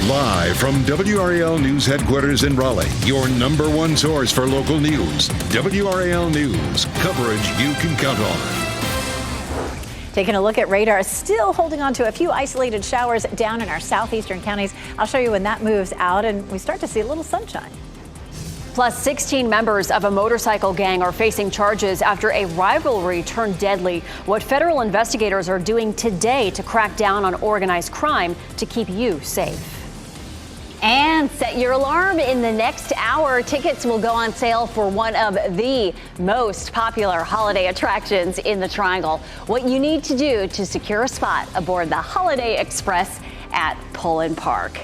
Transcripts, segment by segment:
Live from WRAL News Headquarters in Raleigh, your number one source for local news. WRAL News, coverage you can count on. Taking a look at radar, still holding on to a few isolated showers down in our southeastern counties. I'll show you when that moves out and we start to see a little sunshine. Plus, 16 members of a motorcycle gang are facing charges after a rivalry turned deadly. What federal investigators are doing today to crack down on organized crime to keep you safe. And set your alarm. In the next hour, tickets will go on sale for one of the most popular holiday attractions in the Triangle. What you need to do to secure a spot aboard the Holiday Express at Pullen Park.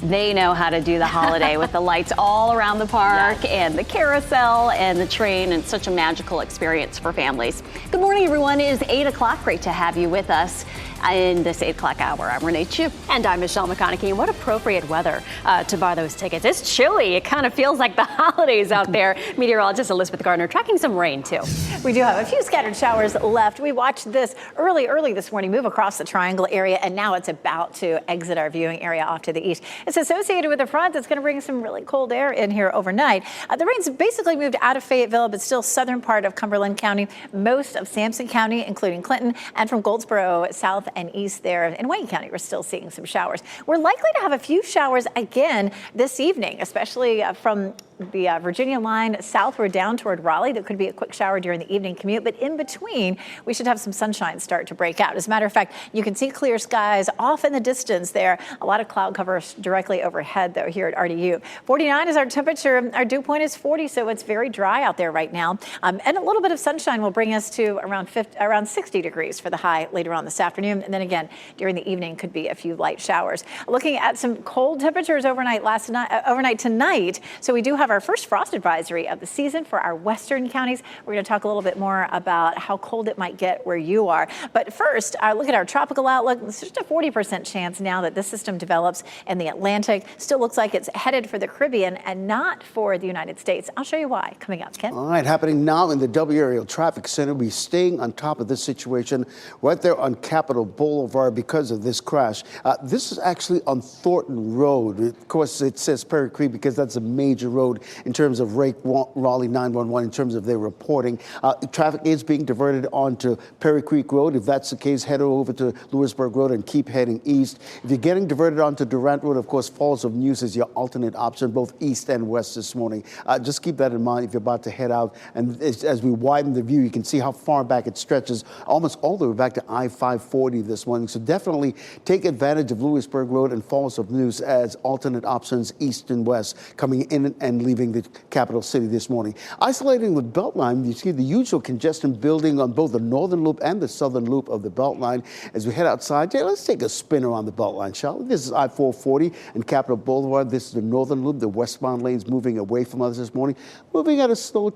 They know how to do the holiday with the lights all around the park and the carousel and the train, and such a magical experience for families. Good morning, everyone. It is 8 o'clock. Great to have you with us in this 8 o'clock hour. I'm Renee Chu. And I'm Michelle McConaughey. What appropriate weather to buy those tickets. It's chilly. It kind of feels like the holidays out there. Meteorologist Elizabeth Gardner tracking some rain, too. We do have a few scattered showers left. We watched this early this morning move across the Triangle area, and now it's about to exit our viewing area off to the east. It's associated with a front that's going to bring some really cold air in here overnight. The rain's basically moved out of Fayetteville, but still southern part of Cumberland County, most of Sampson County, including Clinton, and from Goldsboro south and east there in Wayne County, we're still seeing some showers. We're likely to have a few showers again this evening, especially from the Virginia line southward down toward Raleigh. There could be a quick shower during the evening commute, but in between, we should have some sunshine start to break out. As a matter of fact, you can see clear skies off in the distance there. A lot of cloud cover directly overhead, though, here at RDU. 49 is our temperature. Our dew point is 40, so it's very dry out there right now. And a little bit of sunshine will bring us to around 60 degrees for the high later on this afternoon. And then again, during the evening, could be a few light showers. Looking at some cold temperatures overnight tonight. So we do have our first frost advisory of the season for our western counties. We're going to talk a little bit more about how cold it might get where you are. But first, look at our tropical outlook. There's just a 40% chance now that this system develops in the Atlantic. Still looks like it's headed for the Caribbean and not for the United States. I'll show you why coming up, Ken. All right, happening now in the WRAL Traffic Center. We're staying on top of this situation right there on Capitol Boulevard because of this crash. This is actually on Thornton Road. Of course, it says Perry Creek because that's a major road in terms of Raleigh 911, in terms of their reporting. Traffic is being diverted onto Perry Creek Road. If that's the case, head over to Lewisburg Road and keep heading east. If you're getting diverted onto Durant Road, of course, Falls of News is your alternate option, both east and west this morning. Just keep that in mind if you're about to head out. And as we widen the view, you can see how far back it stretches, almost all the way back to I-540 this morning. So definitely take advantage of Lewisburg Road and Falls of News as alternate options east and west coming in and leaving the capital city this morning. Isolating the Beltline, you see the usual congestion building on both the northern loop and the southern loop of the Beltline. As we head outside, let's take a spin around the Beltline, shall we? This is I-440 and Capitol Boulevard. This is the northern loop. The westbound lanes moving away from us this morning, moving at a slow,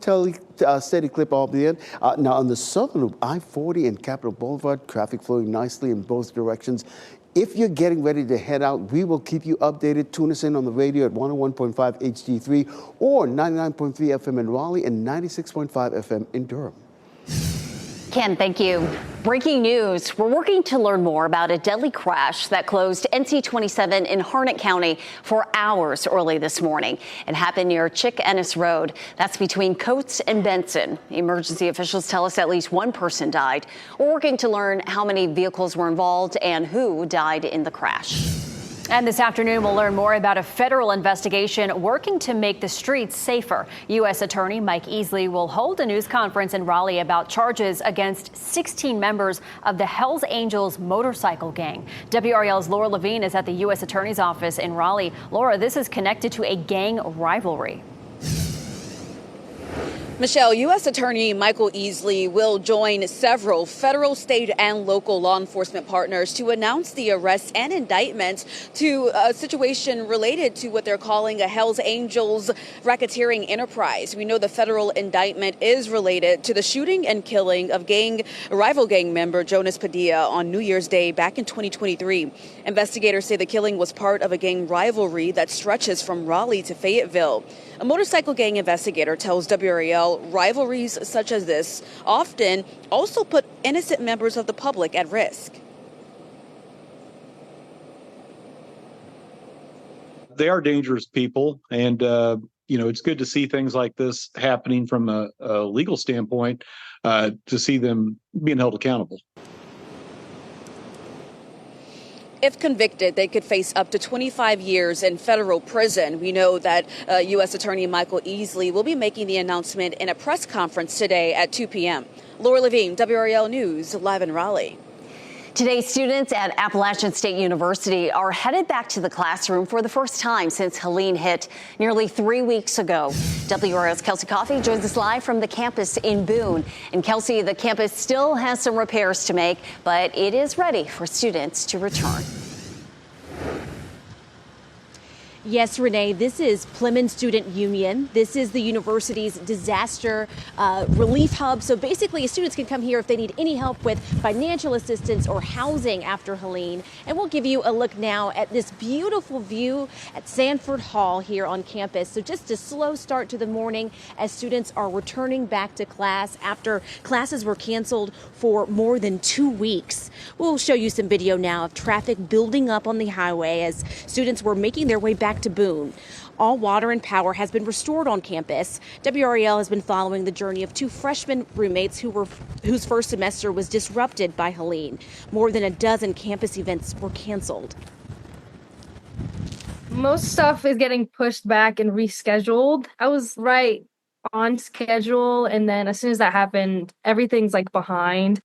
steady clip all the end. Now on the southern loop, I-40 and Capitol Boulevard, traffic flowing nicely in both directions. If you're getting ready to head out, we will keep you updated. Tune us in on the radio at 101.5 HD3 or 99.3 FM in Raleigh and 96.5 FM in Durham. Ken, thank you. Breaking news. We're working to learn more about a deadly crash that closed NC 27 in Harnett County for hours early this morning. It happened near Chick Ennis Road. That's between Coates and Benson. Emergency officials tell us at least one person died. We're working to learn how many vehicles were involved and who died in the crash. And this afternoon, we'll learn more about a federal investigation working to make the streets safer. U.S. Attorney Mike Easley will hold a news conference in Raleigh about charges against 16 members of the Hells Angels motorcycle gang. WRAL's Laura Levine is at the U.S. Attorney's office in Raleigh. Laura, this is connected to a gang rivalry. Michelle, U.S. Attorney Michael Easley will join several federal, state, and local law enforcement partners to announce the arrests and indictments to a situation related to what they're calling a Hells Angels racketeering enterprise. We know the federal indictment is related to the shooting and killing of rival gang member Jonas Padilla on New Year's Day back in 2023. Investigators say the killing was part of a gang rivalry that stretches from Raleigh to Fayetteville. A motorcycle gang investigator tells WRAL rivalries such as this often also put innocent members of the public at risk. they are dangerous people. And, it's good to see things like this happening from a legal standpoint, to see them being held accountable. If convicted, they could face up to 25 years in federal prison. We know that U.S. Attorney Michael Easley will be making the announcement in a press conference today at 2 p.m. Laura Levine, WRAL News, live in Raleigh. Today, students at Appalachian State University are headed back to the classroom for the first time since Helene hit nearly 3 weeks ago. WRAL's Kelsey Coffey joins us live from the campus in Boone. And Kelsey, the campus still has some repairs to make, but it is ready for students to return. Yes, Renee, this is Plymouth Student Union. This is the university's disaster relief hub. So basically, students can come here if they need any help with financial assistance or housing after Helene. And we'll give you a look now at this beautiful view at Sanford Hall here on campus. So just a slow start to the morning as students are returning back to class after classes were canceled for more than 2 weeks. We'll show you some video now of traffic building up on the highway as students were making their way back to Boone. All water and power has been restored on campus. WRAL has been following the journey of 2 freshman roommates whose first semester was disrupted by Helene. More than a dozen campus events were canceled. Most stuff is getting pushed back and rescheduled. I was right on schedule, and then as soon as that happened, everything's like behind.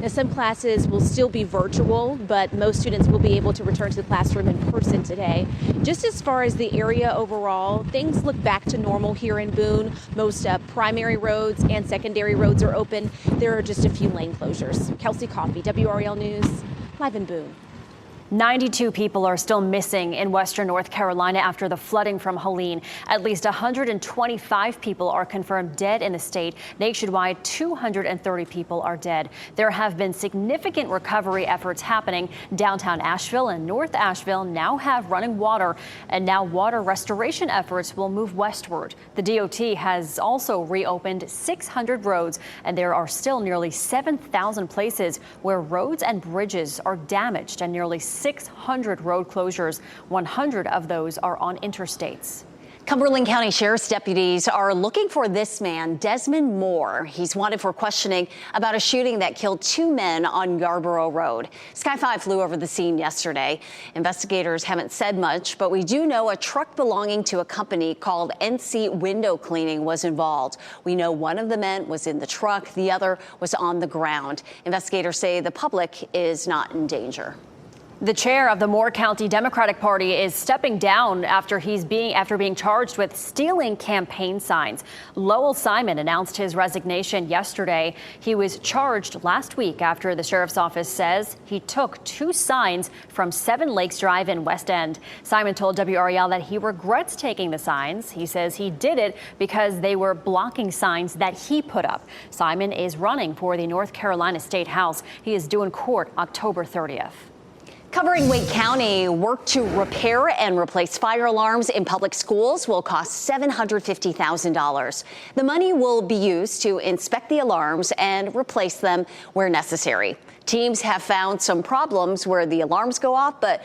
Now, some classes will still be virtual, but most students will be able to return to the classroom in person today. Just as far as the area overall, things look back to normal here in Boone. Most primary roads and secondary roads are open. There are just a few lane closures. Kelsey Coffey, WRAL News, live in Boone. 92 people are still missing in western North Carolina after the flooding from Helene. At least 125 people are confirmed dead in the state. Nationwide, 230 people are dead. There have been significant recovery efforts happening. Downtown Asheville and North Asheville now have running water, and now water restoration efforts will move westward. The DOT has also reopened 600 roads, and there are still nearly 7,000 places where roads and bridges are damaged, and nearly 600 road closures. 100 of those are on interstates. Cumberland County Sheriff's deputies are looking for this man, Desmond Moore. He's wanted for questioning about a shooting that killed 2 men on Yarborough Road. Sky 5 flew over the scene yesterday. Investigators haven't said much, but we do know a truck belonging to a company called NC Window Cleaning was involved. We know one of the men was in the truck, the other was on the ground. Investigators say the public is not in danger. The chair of the Moore County Democratic Party is stepping down after being charged with stealing campaign signs. Lowell Simon announced his resignation yesterday. He was charged last week after the sheriff's office says he took 2 signs from 7 Lakes Drive in West End. Simon told WRAL that he regrets taking the signs. He says he did it because they were blocking signs that he put up. Simon is running for the North Carolina State House. He is due in court October 30th. Covering Wake County, work to repair and replace fire alarms in public schools will cost $750,000. The money will be used to inspect the alarms and replace them where necessary. Teams have found some problems where the alarms go off, but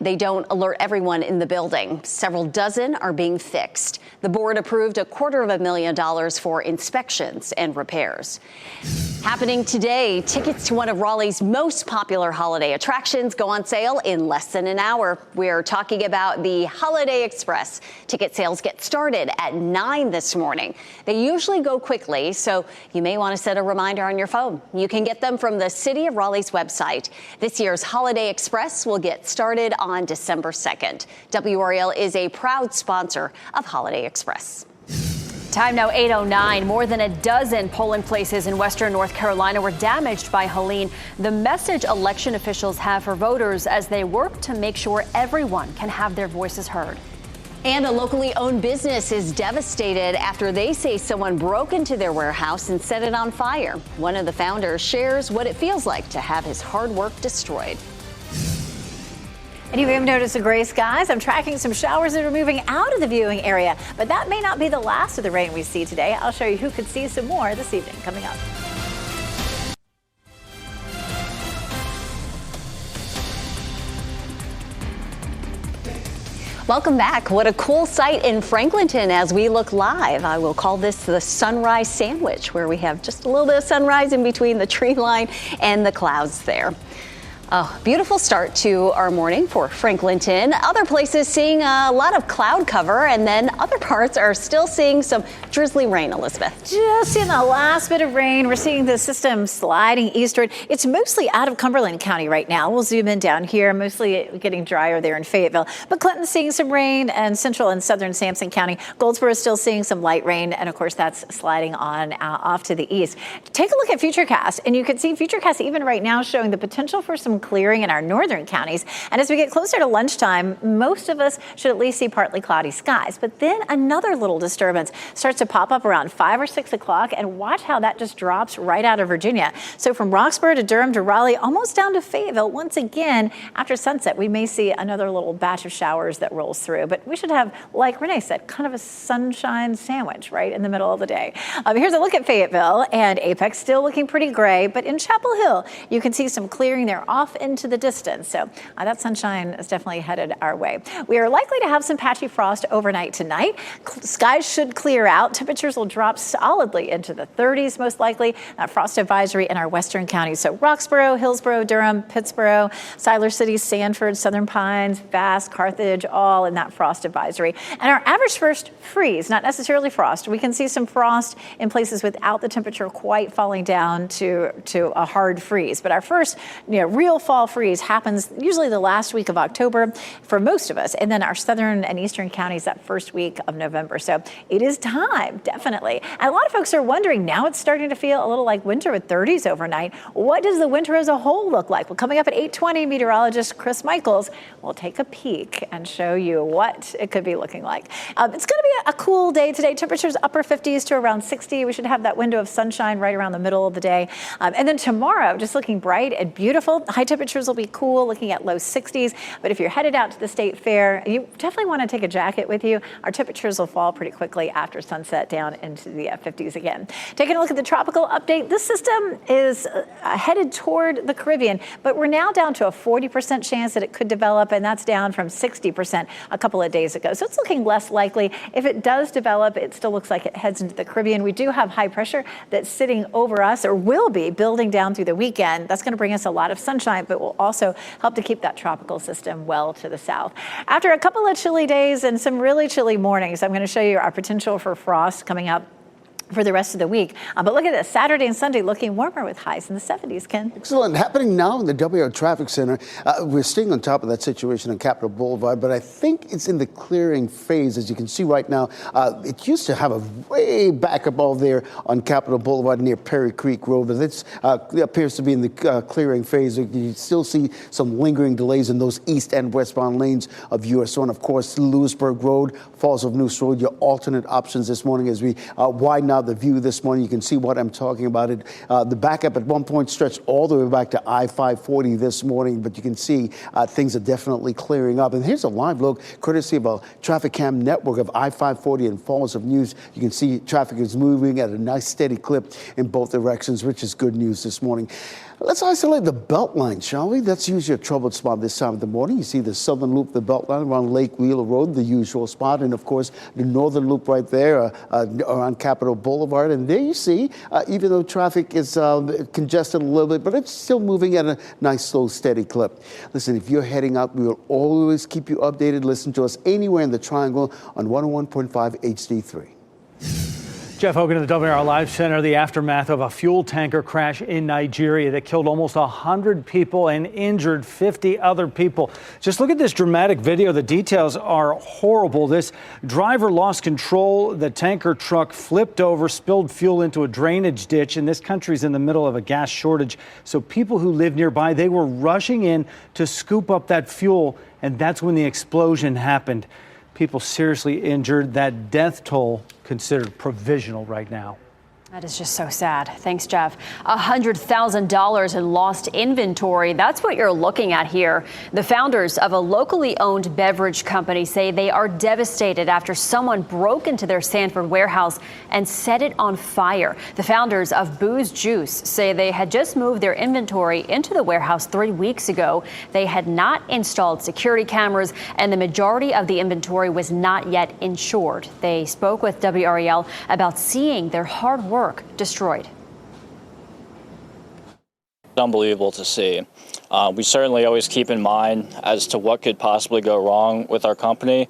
they don't alert everyone in the building. Several dozen are being fixed. The board approved $250,000 for inspections and repairs. Happening today, tickets to one of Raleigh's most popular holiday attractions go on sale in less than an hour. We're talking about the Holiday Express. Ticket sales get started at 9 this morning. They usually go quickly, so you may want to set a reminder on your phone. You can get them from the City of Raleigh's website. This year's Holiday Express will get started on December 2nd. WRAL is a proud sponsor of Holiday Express. Time now 8:09. More than a dozen polling places in western North Carolina were damaged by Helene. The message election officials have for voters as they work to make sure everyone can have their voices heard. And a locally owned business is devastated after they say someone broke into their warehouse and set it on fire. One of the founders shares what it feels like to have his hard work destroyed. And you may have noticed the gray skies. I'm tracking some showers that are moving out of the viewing area, but that may not be the last of the rain we see today. I'll show you who could see some more this evening coming up. Welcome back. What a cool sight in Franklinton as we look live. I will call this the sunrise sandwich, where we have just a little bit of sunrise in between the tree line and the clouds there. Oh, beautiful start to our morning for Franklinton. Other places seeing a lot of cloud cover, and then other parts are still seeing some drizzly rain, Elizabeth. Just in the last bit of rain, we're seeing the system sliding eastward. It's mostly out of Cumberland County right now. We'll zoom in down here, mostly getting drier there in Fayetteville. But Clinton's seeing some rain, and central and southern Sampson County. Goldsboro is still seeing some light rain, and of course that's sliding on off to the east. Take a look at Futurecast, and you can see Futurecast even right now showing the potential for some clearing in our northern counties. And as we get closer to lunchtime, most of us should at least see partly cloudy skies. But then another little disturbance starts to pop up around 5 or 6 o'clock, and watch how that just drops right out of Virginia. So from Roxborough to Durham to Raleigh, almost down to Fayetteville, once again, after sunset, we may see another little batch of showers that rolls through. But we should have, like Renee said, kind of a sunshine sandwich right in the middle of the day. Here's a look at Fayetteville, and Apex still looking pretty gray, but in Chapel Hill, you can see some clearing there off into the distance. So that sunshine is definitely headed our way. We are likely to have some patchy frost overnight tonight. Skies should clear out. Temperatures will drop solidly into the 30s, most likely. That frost advisory in our western counties. So Roxborough, Hillsborough, Durham, Pittsboro, Siler City, Sanford, Southern Pines, Bass, Carthage, all in that frost advisory. And our average first freeze, not necessarily frost. We can see some frost in places without the temperature quite falling down to a hard freeze. But our first real fall freeze happens usually the last week of October for most of us, and then our southern and eastern counties that first week of November. So it is time, definitely. And a lot of folks are wondering, now it's starting to feel a little like winter with 30s overnight. What does the winter as a whole look like? Well, coming up at 8:20, meteorologist Chris Michaels will take a peek and show you what it could be looking like. It's going to be a cool day today. Temperatures upper 50s to around 60. We should have that window of sunshine right around the middle of the day. And then tomorrow, just looking bright and beautiful. High temperatures will be cool, looking at low 60s. But if you're headed out to the state fair, you definitely want to take a jacket with you. Our temperatures will fall pretty quickly after sunset down into the 50s again. Taking a look at the tropical update, this system is headed toward the Caribbean, but we're now down to a 40% chance that it could develop, and that's down from 60% a couple of days ago. So it's looking less likely. If it does develop, it still looks like it heads into the Caribbean. We do have high pressure that's sitting over us, or will be building down through the weekend. That's going to bring us a lot of sunshine, but will also help to keep that tropical system well to the south. After a couple of chilly days and some really chilly mornings, I'm going to show you our potential for frost coming up for the rest of the week. But look at this, Saturday and Sunday looking warmer with highs in the 70s, Ken. Excellent. Happening now in the WRAL Traffic Center. We're staying on top of that situation on Capitol Boulevard, but I think it's in the clearing phase. As you can see right now, it used to have a way back up all there on Capitol Boulevard near Perry Creek Road, but it appears to be in the clearing phase. You still see some lingering delays in those east and westbound lanes of US 1. Of course, Lewisburg Road, Falls of Neuse Road, your alternate options this morning as we widen out the view this morning. You can see what I'm talking about. The backup at one point stretched all the way back to I-540 this morning, but you can see things are definitely clearing up. And here's a live look, courtesy of a traffic cam network of I-540 and Falls of Neuse. You can see traffic is moving at a nice steady clip in both directions, which is good news this morning. Let's isolate the Beltline, shall we? That's usually a troubled spot this time of the morning. You see the southern loop of the Beltline around Lake Wheeler Road, the usual spot, and of course the northern loop right there around Capitol Boulevard. And there you see, even though traffic is congested a little bit, but it's still moving at a nice, slow, steady clip. Listen, if you're heading out, we will always keep you updated. Listen to us anywhere in the Triangle on 101.5 HD3. Jeff Hogan in the WRAL Live Center, the aftermath of a fuel tanker crash in Nigeria that killed almost 100 people and injured 50 other people. Just look at this dramatic video. The details are horrible. This driver lost control. The tanker truck flipped over, spilled fuel into a drainage ditch, and this country's in the middle of a gas shortage. So people who live nearby, they were rushing in to scoop up that fuel, and that's when the explosion happened. People seriously injured. That death toll considered provisional right now. That is just so sad. Thanks, Jeff. $100,000 in lost inventory. That's what you're looking at here. The founders of a locally owned beverage company say they are devastated after someone broke into their Sanford warehouse and set it on fire. The founders of Booze Juice say they had just moved their inventory into the warehouse 3 weeks ago. They had not installed security cameras, and the majority of the inventory was not yet insured. They spoke with WRAL about seeing their hard work destroyed. Unbelievable to see. We certainly always keep in mind as to what could possibly go wrong with our company,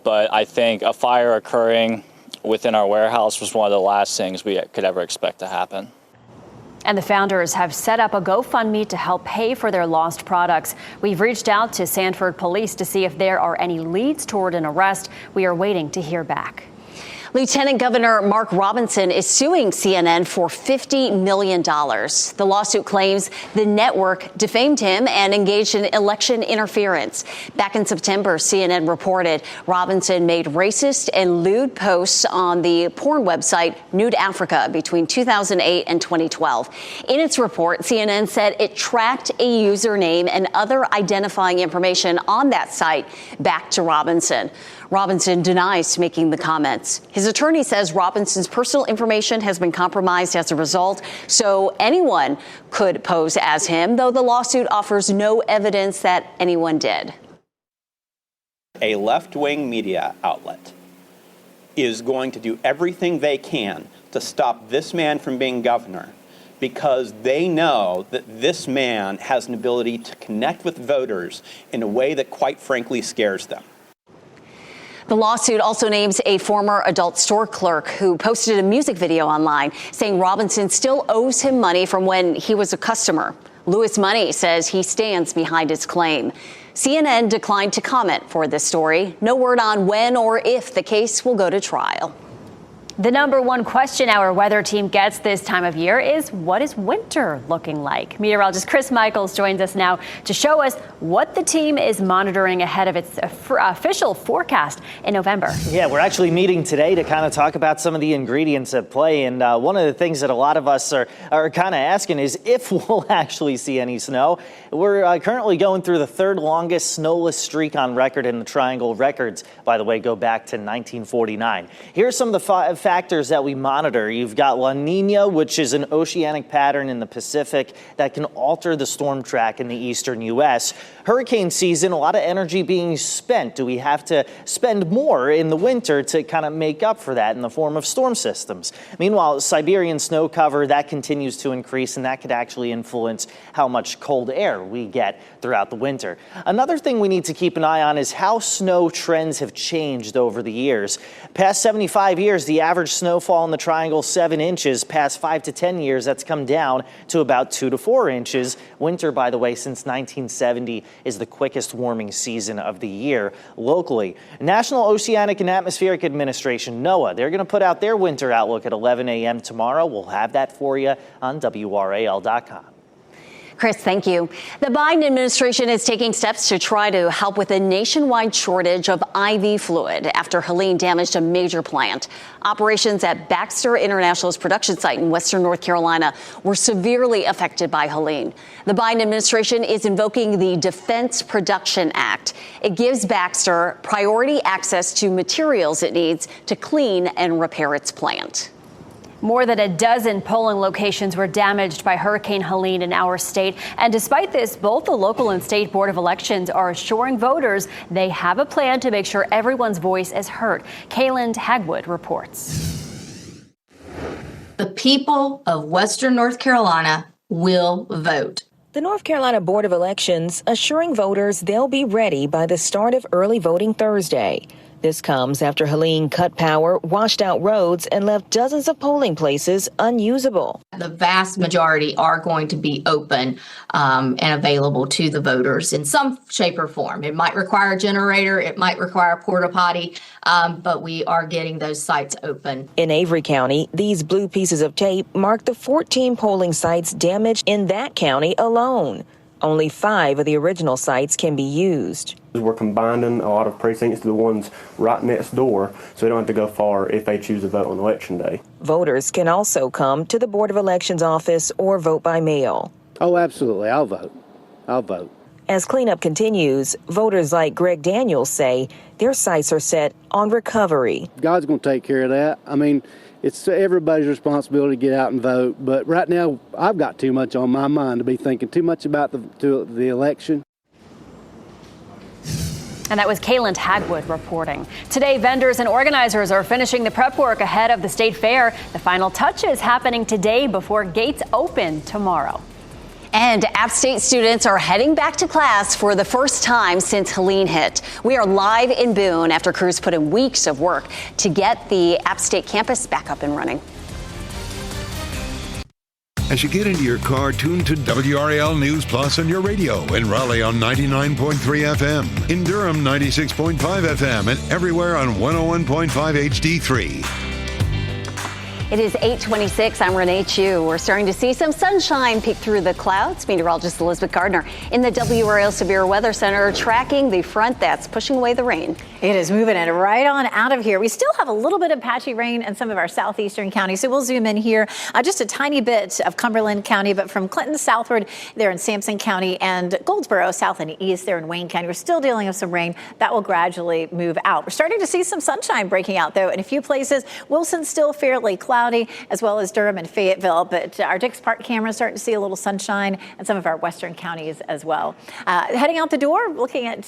but I think a fire occurring within our warehouse was one of the last things we could ever expect to happen. And the founders have set up a GoFundMe to help pay for their lost products. We've reached out to Sanford Police to see if there are any leads toward an arrest. We are waiting to hear back. Lieutenant Governor Mark Robinson is suing CNN for $50 million. The lawsuit claims the network defamed him and engaged in election interference. Back in September, CNN reported Robinson made racist and lewd posts on the porn website Nude Africa between 2008 and 2012. In its report, CNN said it tracked a username and other identifying information on that site back to Robinson. Robinson denies making the comments. His attorney says Robinson's personal information has been compromised as a result, so anyone could pose as him, though the lawsuit offers no evidence that anyone did. A left-wing media outlet is going to do everything they can to stop this man from being governor because they know that this man has an ability to connect with voters in a way that, quite frankly, scares them. The lawsuit also names a former adult store clerk who posted a music video online saying Robinson still owes him money from when he was a customer. Louis Money says he stands behind his claim. CNN declined to comment for this story. No word on when or if the case will go to trial. The number one question our weather team gets this time of year is, what is winter looking like? Meteorologist Chris Michaels joins us now to show us what the team is monitoring ahead of its official forecast in November. Yeah, we're actually meeting today to kind of talk about some of the ingredients at play. And one of the things that a lot of us are kind of asking is if we'll actually see any snow. We're currently going through the third longest snowless streak on record in the Triangle. Records, by the way, go back to 1949. Here's some of the factors that we monitor. You've got La Nina, which is an oceanic pattern in the Pacific that can alter the storm track in the eastern U.S. Hurricane season, a lot of energy being spent. Do we have to spend more in the winter to kind of make up for that in the form of storm systems? Meanwhile, Siberian snow cover, that continues to increase, and that could actually influence how much cold air we get throughout the winter. Another thing we need to keep an eye on is how snow trends have changed over the years. Past 75 years, the average snowfall in the Triangle, 7 inches. Past 5 to 10 years, that's come down to about 2 to 4 inches. Winter, by the way, since 1970 is the quickest warming season of the year locally. National Oceanic and Atmospheric Administration, NOAA, they're going to put out their winter outlook at 11 a.m. tomorrow. We'll have that for you on WRAL.com. Chris, thank you. The Biden administration is taking steps to try to help with a nationwide shortage of IV fluid after Helene damaged a major plant. Operations at Baxter International's production site in western North Carolina were severely affected by Helene. The Biden administration is invoking the Defense Production Act. It gives Baxter priority access to materials it needs to clean and repair its plant. More than a dozen polling locations were damaged by Hurricane Helene in our state. And despite this, both the local and state board of elections are assuring voters they have a plan to make sure everyone's voice is heard. Kaylin Hagwood reports. The people of Western North Carolina will vote. The North Carolina Board of Elections assuring voters they'll be ready by the start of early voting Thursday. This comes after Helene cut power, washed out roads, and left dozens of polling places unusable. The vast majority are going to be open and available to the voters in some shape or form. It might require a generator, it might require a porta potty, but we are getting those sites open. In Avery County, these blue pieces of tape mark the 14 polling sites damaged in that county alone. Only 5 of the original sites can be used. We're combining a lot of precincts to the ones right next door, so they don't have to go far if they choose to vote on Election Day. Voters can also come to the Board of Elections office or vote by mail. Oh, absolutely. I'll vote. As cleanup continues, voters like Greg Daniels say their sights are set on recovery. God's going to take care of that. I mean, it's everybody's responsibility to get out and vote, but right now I've got too much on my mind to be thinking too much about the election. And that was Kayland Hagwood reporting. Today, vendors and organizers are finishing the prep work ahead of the state fair. The final touches happening today before gates open tomorrow. And App State students are heading back to class for the first time since Helene hit. We are live in Boone after crews put in weeks of work to get the App State campus back up and running. As you get into your car, tune to WRAL News Plus on your radio. In Raleigh on 99.3 FM. In Durham, 96.5 FM. And everywhere on 101.5 HD3. It is 8:26. I'm Renee Chu. We're starting to see some sunshine peek through the clouds. Meteorologist Elizabeth Gardner in the WRAL Severe Weather Center tracking the front that's pushing away the rain. It is moving it right on out of here. We still have a little bit of patchy rain in some of our southeastern counties, so we'll zoom in here. Just a tiny bit of Cumberland County, but from Clinton southward there in Sampson County and Goldsboro south and east there in Wayne County, we're still dealing with some rain. That will gradually move out. We're starting to see some sunshine breaking out, though, in a few places. Wilson's still fairly cloudy, as well as Durham and Fayetteville, but our Dix Park cameras starting to see a little sunshine in some of our western counties as well. Heading out the door, looking at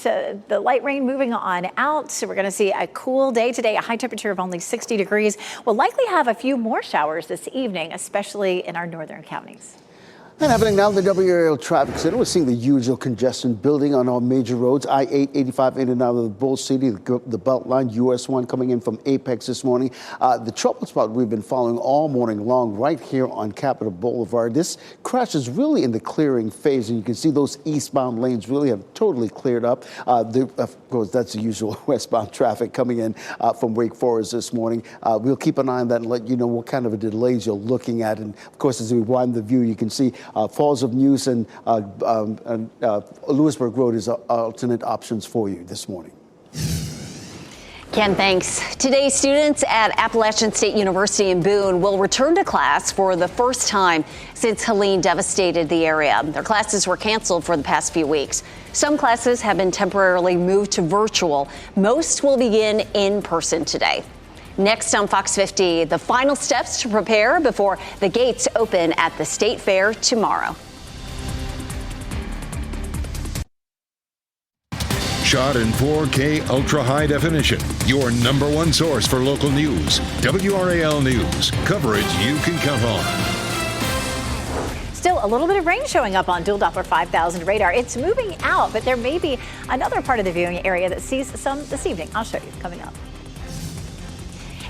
the light rain moving on out. So we're going to see a cool day today, a high temperature of only 60 degrees. We'll likely have a few more showers this evening, especially in our northern counties. And happening now in the WRAL Traffic Center, we're seeing the usual congestion building on our major roads. I-8, 85 in and out of the Bull City, the Beltline, US 1 coming in from Apex this morning. The trouble spot we've been following all morning long right here on Capitol Boulevard. This crash is really in the clearing phase, and you can see those eastbound lanes really have totally cleared up. Of course, that's the usual westbound traffic coming in from Wake Forest this morning. We'll keep an eye on that and let you know what kind of delays you're looking at. And of course, as we widen the view, you can see Falls of News and Lewisburg Road is alternate options for you this morning. Ken, thanks. Today, students at Appalachian State University in Boone will return to class for the first time since Helene devastated the area. Their classes were canceled for the past few weeks. Some classes have been temporarily moved to virtual. Most will begin in person today. Next on Fox 50, the final steps to prepare before the gates open at the State Fair tomorrow. Shot in 4K ultra high definition. Your number one source for local news. WRAL News. Coverage you can count on. Still a little bit of rain showing up on Dual Doppler 5000 radar. It's moving out, but there may be another part of the viewing area that sees some this evening. I'll show you coming up.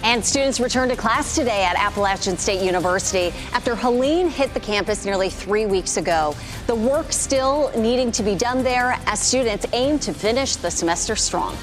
And students return to class today at Appalachian State University after Helene hit the campus nearly 3 weeks ago. The work still needing to be done there as students aim to finish the semester strong.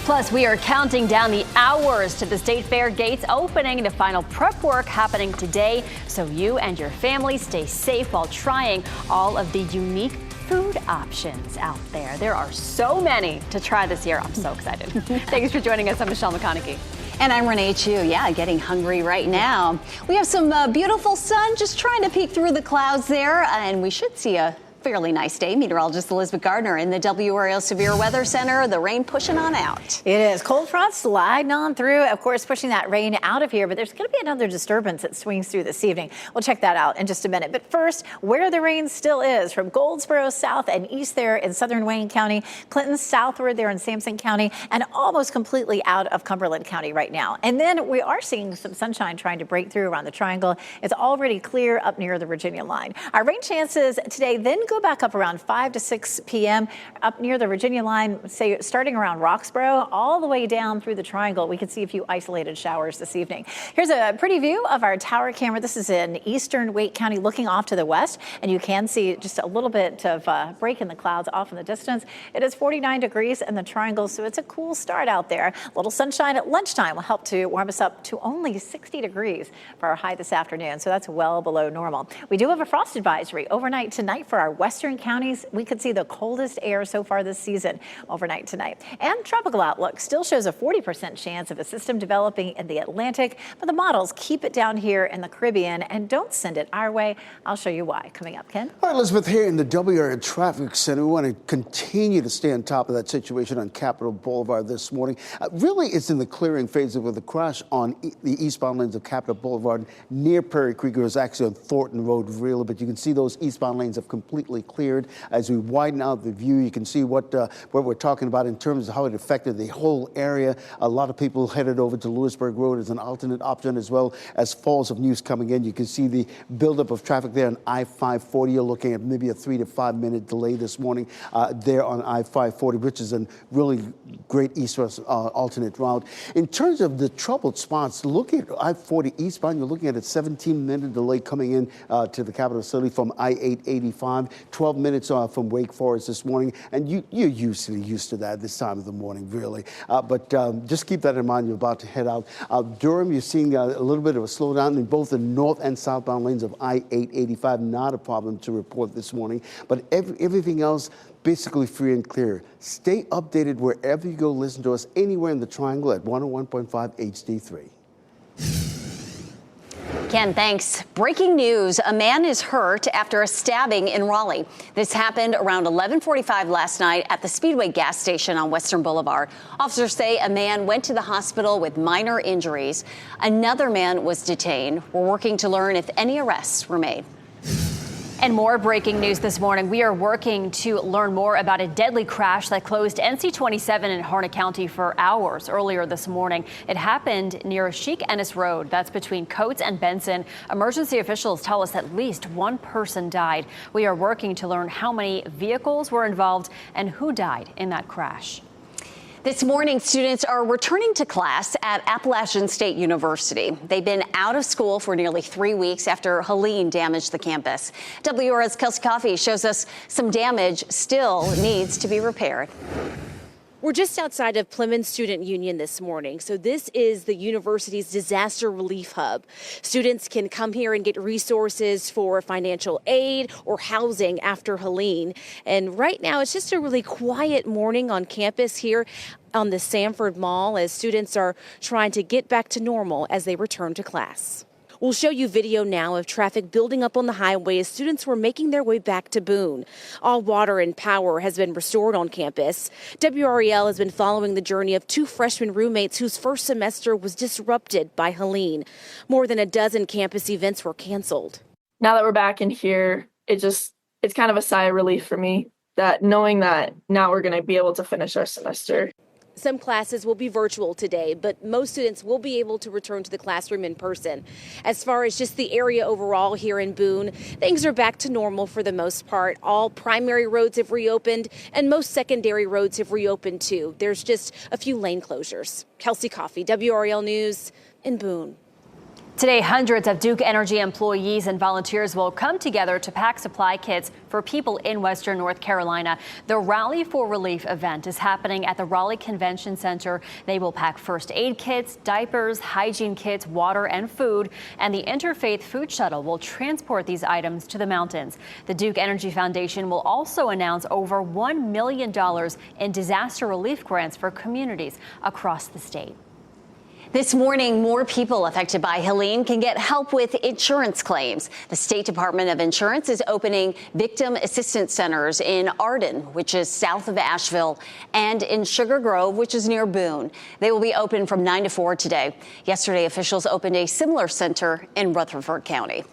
Plus, we are counting down the hours to the State Fair gates opening. The final prep work happening today, so you and your family stay safe while trying all of the unique food options out there. There are so many to try this year. I'm so excited. Thanks for joining us. I'm Michelle McConaughey. And I'm Renee Chu. Yeah, getting hungry right now. We have some beautiful sun just trying to peek through the clouds there, and we should see a fairly nice day. Meteorologist Elizabeth Gardner in the WRAL Severe Weather Center. The rain pushing on out. It is. Cold front sliding on through, of course, pushing that rain out of here. But there's going to be another disturbance that swings through this evening. We'll check that out in just a minute. But first, where the rain still is, from Goldsboro south and east there in southern Wayne County, Clinton southward there in Sampson County, and almost completely out of Cumberland County right now. And then we are seeing some sunshine trying to break through around the triangle. It's already clear up near the Virginia line. Our rain chances today then go back up around 5 to 6 p.m. up near the Virginia line, say starting around Roxborough, all the way down through the triangle. We can see a few isolated showers this evening. Here's a pretty view of our tower camera. This is in eastern Wake County looking off to the west, and you can see just a little bit of break in the clouds off in the distance. It is 49 degrees in the triangle, so it's a cool start out there. A little sunshine at lunchtime will help to warm us up to only 60 degrees for our high this afternoon, so that's well below normal. We do have a frost advisory overnight tonight for our western counties, we could see the coldest air so far this season overnight tonight. And tropical outlook still shows a 40% chance of a system developing in the Atlantic, but the models keep it down here in the Caribbean and don't send it our way. I'll show you why coming up, Ken. All right, Elizabeth, here in the WRAL Traffic Center, we want to continue to stay on top of that situation on Capitol Boulevard this morning. Really, it's in the clearing phase with the crash on the eastbound lanes of Capitol Boulevard near Prairie Creek. It was actually on Thornton Road, really, but you can see those eastbound lanes have completely cleared. As we widen out the view, you can see what we're talking about in terms of how it affected the whole area. A lot of people headed over to Lewisburg Road as an alternate option, as well as Falls of News coming in. You can see the buildup of traffic there on I-540. You're looking at maybe a 3 to 5 minute delay this morning there on I-540, which is a really great east-west alternate route. In terms of the troubled spots, looking at I-40 eastbound, you're looking at a 17-minute delay coming in to the Capitol facility from I-885, 12 minutes from Wake Forest this morning, and you're usually used to that this time of the morning, really. But just keep that in mind. You're about to head out. Durham, you're seeing a little bit of a slowdown in both the north and southbound lanes of I-885. Not a problem to report this morning, but everything else basically free and clear. Stay updated wherever you go. Listen to us anywhere in the Triangle at 101.5 HD3. Ken, thanks. Breaking news, a man is hurt after a stabbing in Raleigh. This happened around 11:45 last night at the Speedway gas station on Western Boulevard. Officers say a man went to the hospital with minor injuries. Another man was detained. We're working to learn if any arrests were made. And more breaking news this morning. We are working to learn more about a deadly crash that closed NC-27 in Harnett County for hours earlier this morning. It happened near Sheik Ennis Road. That's between Coates and Benson. Emergency officials tell us at least one person died. We are working to learn how many vehicles were involved and who died in that crash. This morning, students are returning to class at Appalachian State University. They've been out of school for nearly 3 weeks after Helene damaged the campus. WRAL's Kelsey Coffey shows us some damage still needs to be repaired. We're just outside of Plymouth Student Union this morning. So this is the university's disaster relief hub. Students can come here and get resources for financial aid or housing after Helene. And right now it's just a really quiet morning on campus here on the Sanford Mall as students are trying to get back to normal as they return to class. We'll show you video now of traffic building up on the highway as students were making their way back to Boone. All water and power has been restored on campus. WRAL has been following the journey of 2 freshman roommates whose first semester was disrupted by Helene. More than a dozen campus events were canceled. Now that we're back in here, it's kind of a sigh of relief for me, that knowing that now we're going to be able to finish our semester. Some classes will be virtual today, but most students will be able to return to the classroom in person. As far as just the area overall here in Boone, things are back to normal for the most part. All primary roads have reopened and most secondary roads have reopened too. There's just a few lane closures. Kelsey Coffey, WRAL News in Boone. Today, hundreds of Duke Energy employees and volunteers will come together to pack supply kits for people in Western North Carolina. The Rally for Relief event is happening at the Raleigh Convention Center. They will pack first aid kits, diapers, hygiene kits, water and food, and the Interfaith Food Shuttle will transport these items to the mountains. The Duke Energy Foundation will also announce over $1 million in disaster relief grants for communities across the state. This morning, more people affected by Helene can get help with insurance claims. The State Department of Insurance is opening victim assistance centers in Arden, which is south of Asheville, and in Sugar Grove, which is near Boone. They will be open from 9 to 4 today. Yesterday, officials opened a similar center in Rutherford County.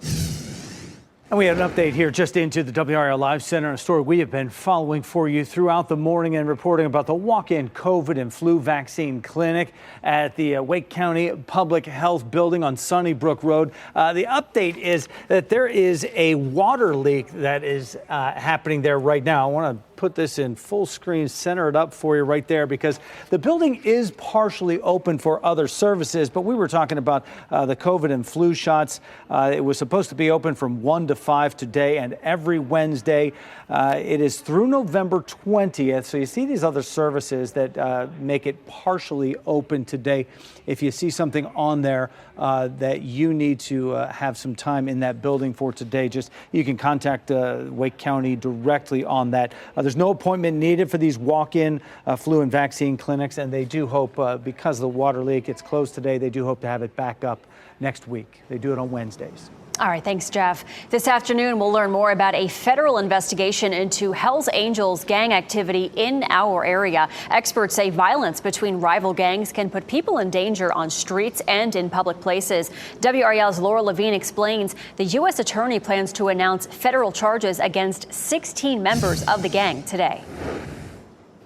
And we have an update here just into the WRAL Live Center, a story we have been following for you throughout the morning and reporting about the walk-in COVID and flu vaccine clinic at the Wake County Public Health Building on Sunnybrook Road. The update is that there is a water leak that is happening there right now. I want to put this in full screen, center it up for you right there, because the building is partially open for other services, but we were talking about the COVID and flu shots. It was supposed to be open from 1 to 5 today and every Wednesday. It is through November 20th. So you see these other services that make it partially open today. If you see something on there that you need to have some time in that building for today, you can contact Wake County directly on that. There's no appointment needed for these walk-in flu and vaccine clinics, and they do hope, because the water leak, it's closed today, they do hope to have it back up next week. They do it on Wednesdays. All right, thanks, Jeff. This afternoon, we'll learn more about a federal investigation into Hells Angels gang activity in our area. Experts say violence between rival gangs can put people in danger on streets and in public places. WRAL's Laura Levine explains the U.S. attorney plans to announce federal charges against 16 members of the gang today.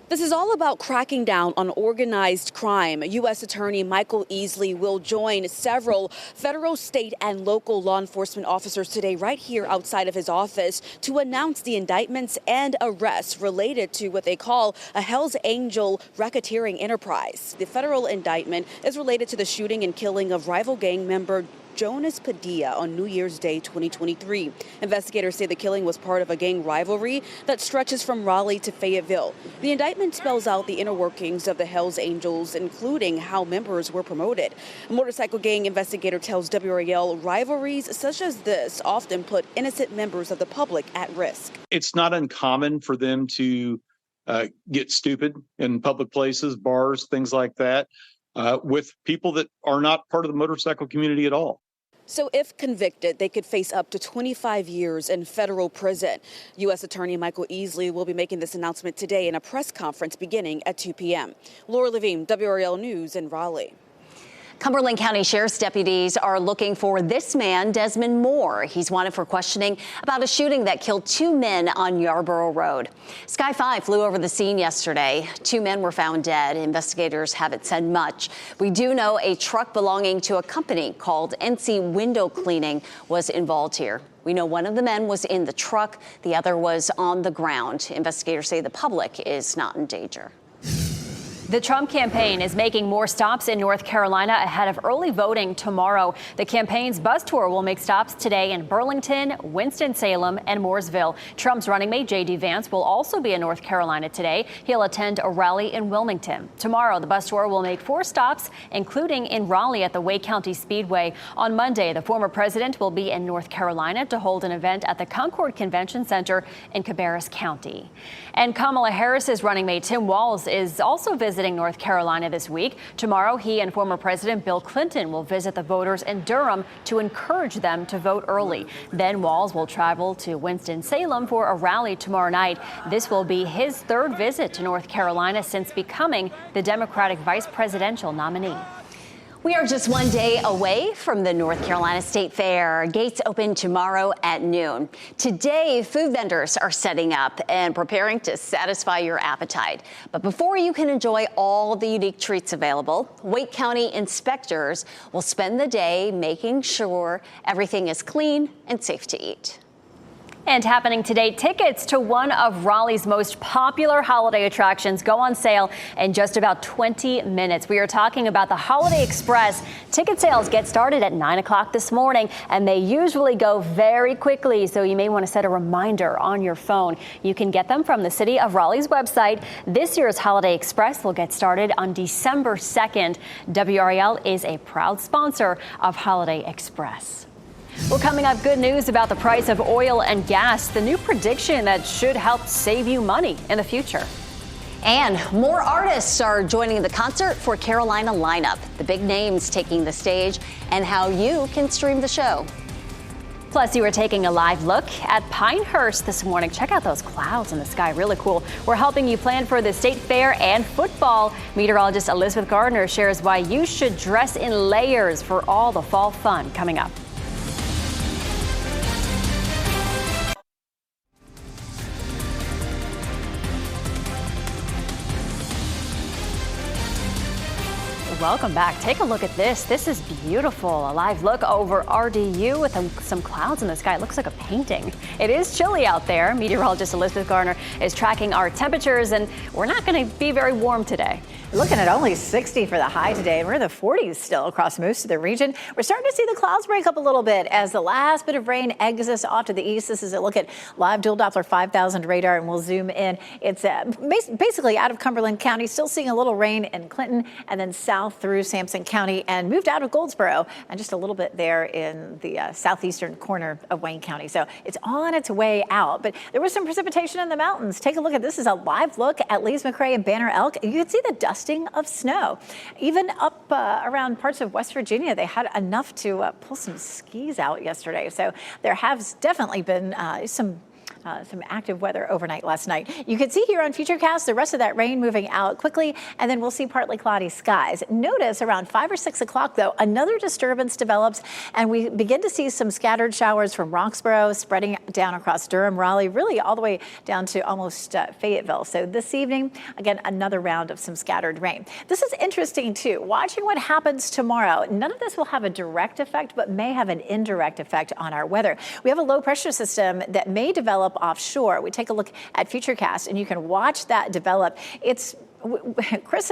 This is all about cracking down on organized crime. U.S. Attorney Michael Easley will join several federal, state, and local law enforcement officers today right here outside of his office to announce the indictments and arrests related to what they call a Hells Angel racketeering enterprise. The federal indictment is related to the shooting and killing of rival gang member Jonas Padilla on New Year's Day 2023. Investigators say the killing was part of a gang rivalry that stretches from Raleigh to Fayetteville. The indictment spells out the inner workings of the Hells Angels, including how members were promoted. A motorcycle gang investigator tells WRAL rivalries such as this often put innocent members of the public at risk. It's not uncommon for them to get stupid in public places, bars, things like that, with people that are not part of the motorcycle community at all. So if convicted, they could face up to 25 years in federal prison. U.S. Attorney Michael Easley will be making this announcement today in a press conference beginning at 2 p.m. Laura Levine, WRAL News in Raleigh. Cumberland County Sheriff's deputies are looking for this man, Desmond Moore. He's wanted for questioning about a shooting that killed 2 men on Yarborough Road. Sky 5 flew over the scene yesterday. 2 men were found dead. Investigators haven't said much. We do know a truck belonging to a company called NC Window Cleaning was involved here. We know one of the men was in the truck. The other was on the ground. Investigators say the public is not in danger. The Trump campaign is making more stops in North Carolina ahead of early voting tomorrow. The campaign's bus tour will make stops today in Burlington, Winston-Salem, and Mooresville. Trump's running mate J.D. Vance will also be in North Carolina today. He'll attend a rally in Wilmington. Tomorrow, the bus tour will make 4 stops, including in Raleigh at the Wake County Speedway. On Monday, the former president will be in North Carolina to hold an event at the Concord Convention Center in Cabarrus County. And Kamala Harris's running mate Tim Walz is also visiting North Carolina this week. Tomorrow, he and former President Bill Clinton will visit the voters in Durham to encourage them to vote early. Then Walz will travel to Winston-Salem for a rally tomorrow night. This will be his 3rd visit to North Carolina since becoming the Democratic vice presidential nominee. We are just one day away from the North Carolina State Fair. Gates open tomorrow at noon. Today, food vendors are setting up and preparing to satisfy your appetite. But before you can enjoy all the unique treats available, Wake County inspectors will spend the day making sure everything is clean and safe to eat. And happening today, tickets to one of Raleigh's most popular holiday attractions go on sale in just about 20 minutes. We are talking about the Holiday Express. Ticket sales get started at 9 o'clock this morning, and they usually go very quickly, so you may want to set a reminder on your phone. You can get them from the City of Raleigh's website. This year's Holiday Express will get started on December 2nd. WRAL is a proud sponsor of Holiday Express. Well, coming up, good news about the price of oil and gas, the new prediction that should help save you money in the future. And more artists are joining the concert for Carolina lineup, the big names taking the stage, and how you can stream the show. Plus, you are taking a live look at Pinehurst this morning. Check out those clouds in the sky, really cool. We're helping you plan for the state fair and football. Meteorologist Elizabeth Gardner shares why you should dress in layers for all the fall fun coming up. Welcome back. Take a look at this. This is beautiful. A live look over RDU with some clouds in the sky. It looks like a painting. It is chilly out there. Meteorologist Elizabeth Garner is tracking our temperatures, and we're not going to be very warm today. Looking at only 60 for the high today. We're in the 40s still across most of the region. We're starting to see the clouds break up a little bit as the last bit of rain exits off to the east. This is a look at live dual Doppler 5000 radar, and we'll zoom in. It's basically out of Cumberland County, still seeing a little rain in Clinton, and then south through Sampson County and moved out of Goldsboro and just a little bit there in the southeastern corner of Wayne County. So it's on its way out, but there was some precipitation in the mountains. Take a look at this. Is a live look at Lees McRae and Banner Elk. You can see the dusting of snow. Even up around parts of West Virginia, they had enough to pull some skis out yesterday. So there has definitely been some active weather overnight last night. You can see here on Futurecast the rest of that rain moving out quickly, and then we'll see partly cloudy skies. Notice around 5 or 6 o'clock, though, another disturbance develops, and we begin to see some scattered showers from Roxborough spreading down across Durham, Raleigh, really all the way down to almost Fayetteville. So this evening, again, another round of some scattered rain. This is interesting, too. Watching what happens tomorrow. None of this will have a direct effect, but may have an indirect effect on our weather. We have a low pressure system that may develop offshore. We take a look at Futurecast, and you can watch that develop. It's Chris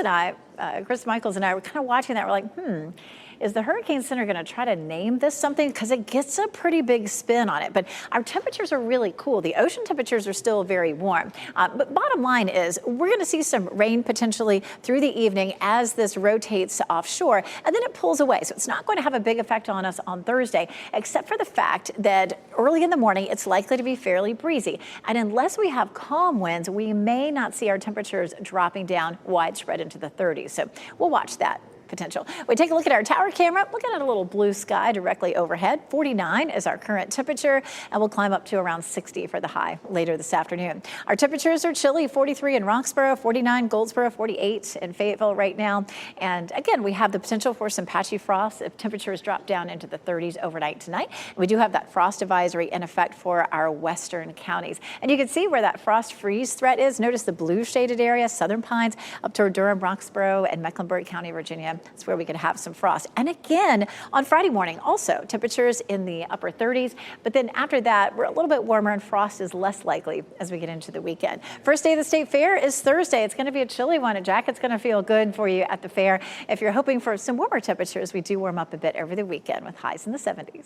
Michaels and I were kind of watching that. We're like, is the Hurricane Center going to try to name this something? Because it gets a pretty big spin on it. But our temperatures are really cool. The ocean temperatures are still very warm. But bottom line is we're going to see some rain potentially through the evening as this rotates offshore, and then it pulls away. So it's not going to have a big effect on us on Thursday, except for the fact that early in the morning, it's likely to be fairly breezy. And unless we have calm winds, we may not see our temperatures dropping down widespread into the 30s. So we'll watch that potential. We take a look at our tower camera, looking at a little blue sky directly overhead. 49 is our current temperature, and we'll climb up to around 60 for the high later this afternoon. Our temperatures are chilly, 43 in Roxborough, 49 Goldsboro, 48 in Fayetteville right now. And again, we have the potential for some patchy frost if temperatures drop down into the 30s overnight tonight. We do have that frost advisory in effect for our western counties. And you can see where that frost freeze threat is. Notice the blue shaded area, Southern Pines, up toward Durham, Roxborough, and Mecklenburg County, Virginia. That's where we could have some frost. And again, on Friday morning, also temperatures in the upper 30s. But then after that, we're a little bit warmer and frost is less likely as we get into the weekend. First day of the state fair is Thursday. It's going to be a chilly one. A jacket's going to feel good for you at the fair. If you're hoping for some warmer temperatures, we do warm up a bit over the weekend with highs in the 70s.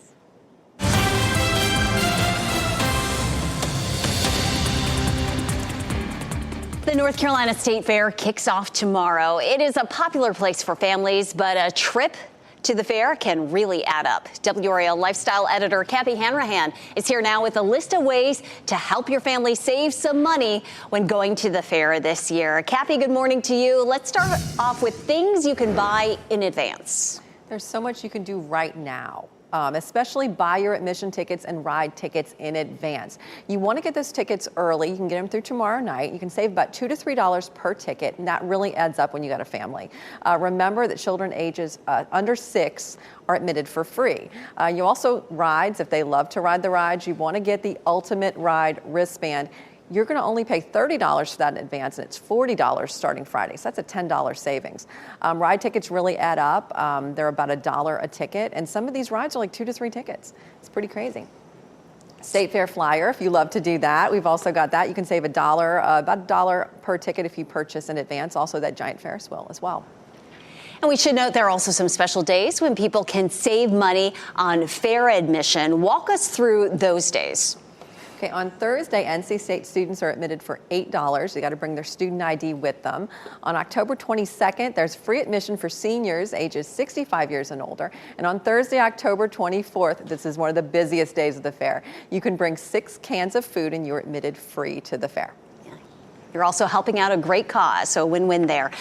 The North Carolina State Fair kicks off tomorrow. It is a popular place for families, but a trip to the fair can really add up. WRAL lifestyle editor Kathy Hanrahan is here now with a list of ways to help your family save some money when going to the fair this year. Kathy, good morning to you. Let's start off with things you can buy in advance. There's so much you can do right now. Especially buy your admission tickets and ride tickets in advance. You want to get those tickets early. You can get them through tomorrow night. You can save about $2 to $3 per ticket, and that really adds up when you got a family. Remember that children ages under 6 are admitted for free. You also rides, if they love to ride the rides, you want to get the Ultimate Ride wristband. You're going to only pay $30 for that in advance, and it's $40 starting Friday. So that's a $10 savings. Ride tickets really add up. They're about $1 a ticket, and some of these rides are like 2 to 3 tickets. It's pretty crazy. State Fair flyer, if you love to do that. We've also got that. You can save $1, about $1 per ticket if you purchase in advance. Also that giant Ferris wheel as well. And we should note there are also some special days when people can save money on fair admission. Walk us through those days. Okay, on Thursday, NC State students are admitted for $8. They got to bring their student ID with them. On October 22nd, there's free admission for seniors ages 65 years and older. And on Thursday, October 24th, this is one of the busiest days of the fair. You can bring 6 cans of food and you're admitted free to the fair. You're also helping out a great cause, so win-win there.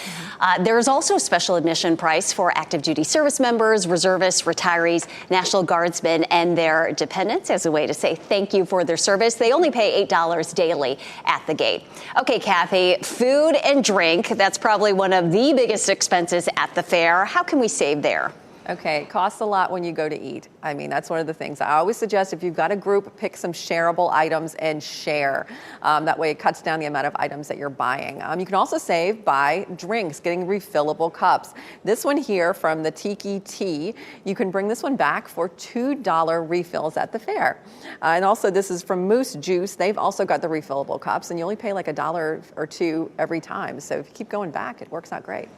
There is also a special admission price for active duty service members, reservists, retirees, National Guardsmen, and their dependents as a way to say thank you for their service. They only pay $8 daily at the gate. Okay, Kathy, food and drink, that's probably one of the biggest expenses at the fair. How can we save there? Okay, it costs a lot when you go to eat. I mean, that's one of the things. I always suggest if you've got a group, pick some shareable items and share. That way it cuts down the amount of items that you're buying. You can also save by drinks, getting refillable cups. This one here from the Tiki Tea, you can bring this one back for $2 refills at the fair. And also this is from Moose Juice. They've also got the refillable cups, and you only pay like $1 or $2 every time. So if you keep going back, it works out great.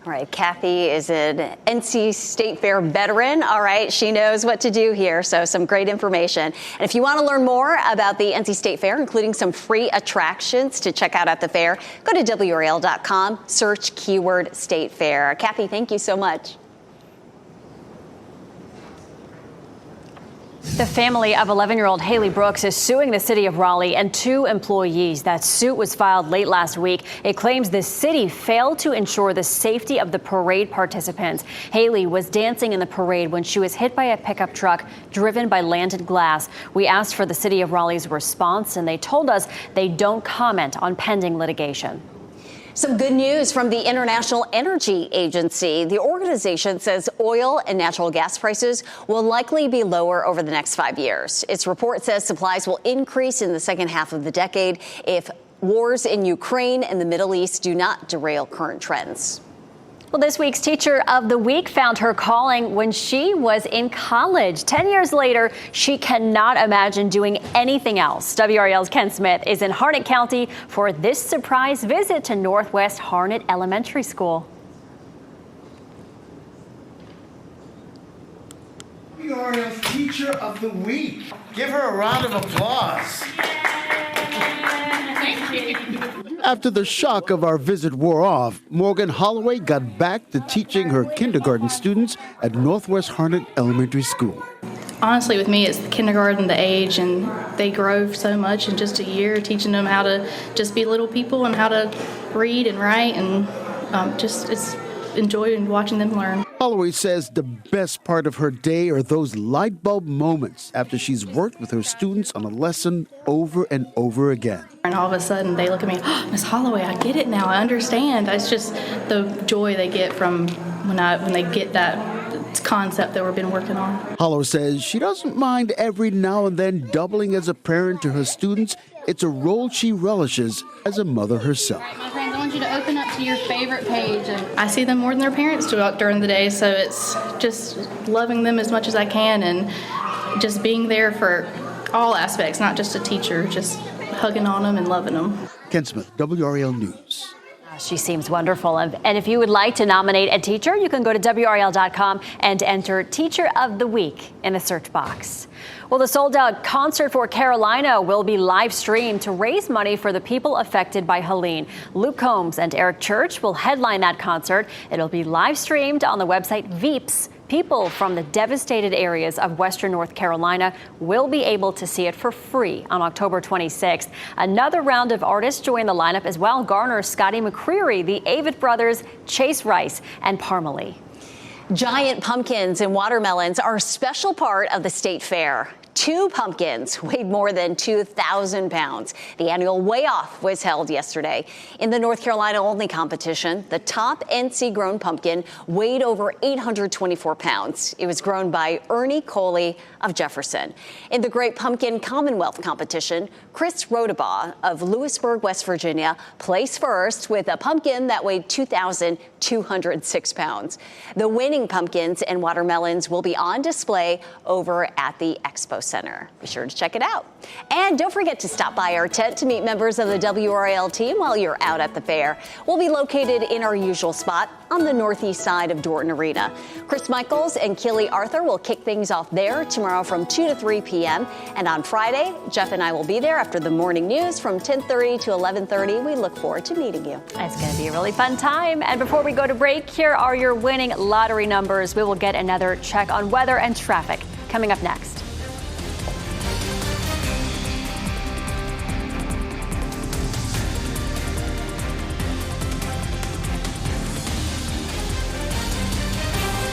All right, Kathy is an NC State Fair veteran. All right, she knows what to do here, so some great information. And if you want to learn more about the NC State Fair, including some free attractions to check out at the fair, go to WRAL.com, search keyword State Fair. Kathy, thank you so much. The family of 11-year-old Haley Brooks is suing the city of Raleigh and 2 employees. That suit was filed late last week. It claims the city failed to ensure the safety of the parade participants. Haley was dancing in the parade when she was hit by a pickup truck driven by Landed Glass. We asked for the city of Raleigh's response, and they told us they don't comment on pending litigation. Some good news from the International Energy Agency. The organization says oil and natural gas prices will likely be lower over the next 5 years. Its report says supplies will increase in the second half of the decade if wars in Ukraine and the Middle East do not derail current trends. Well, this week's Teacher of the Week found her calling when she was in college. 10 years later, she cannot imagine doing anything else. WRAL's Ken Smith is in Harnett County for this surprise visit to Northwest Harnett Elementary School. WRAL's Teacher of the Week. Give her a round of applause. After the shock of our visit wore off, Morgan Holloway got back to teaching her kindergarten students at Northwest Harnett Elementary School. Honestly, with me, it's the kindergarten, the age, and they grow so much in just a year, teaching them how to just be little people and how to read and write, and it's enjoying watching them learn. Holloway says the best part of her day are those light bulb moments after she's worked with her students on a lesson over and over again. And all of a sudden they look at me, oh, Miss Holloway, I get it now, I understand. It's just the joy they get from when they get that concept that we've been working on. Holloway says she doesn't mind every now and then doubling as a parent to her students. It's a role she relishes as a mother herself. My friends, I want you to open up to your favorite page. I see them more than their parents do during the day, so it's just loving them as much as I can and just being there for all aspects, not just a teacher, just hugging on them and loving them. Ken Smith, WRAL News. She seems wonderful. And if you would like to nominate a teacher, you can go to WRAL.com and enter Teacher of the Week in the search box. Well, the sold-out concert for Carolina will be live streamed to raise money for the people affected by Helene. Luke Combs and Eric Church will headline that concert. It'll be live streamed on the website Veeps. People from the devastated areas of western North Carolina will be able to see it for free on October 26th. Another round of artists join the lineup as well. Garner, Scotty McCreery, the Avett Brothers, Chase Rice, and Parmalee. Giant pumpkins and watermelons are a special part of the state fair. 2 pumpkins weighed more than 2,000 pounds. The annual weigh-off was held yesterday. In the North Carolina-only competition, the top NC-grown pumpkin weighed over 824 pounds. It was grown by Ernie Coley of Jefferson. In the Great Pumpkin Commonwealth competition, Chris Rodabaugh of Lewisburg, West Virginia, placed first with a pumpkin that weighed 2,206 pounds. The winning pumpkins and watermelons will be on display over at the Expo Center. Be sure to check it out. And don't forget to stop by our tent to meet members of the WRAL team while you're out at the fair. We'll be located in our usual spot on the northeast side of Dorton Arena. Chris Michaels and Keely Arthur will kick things off there tomorrow from 2 to 3 p.m. And on Friday, Jeff and I will be there after the morning news from 10:30 to 11:30. We look forward to meeting you. It's going to be a really fun time. And before we go to break, here are your winning lottery numbers. We will get another check on weather and traffic coming up next.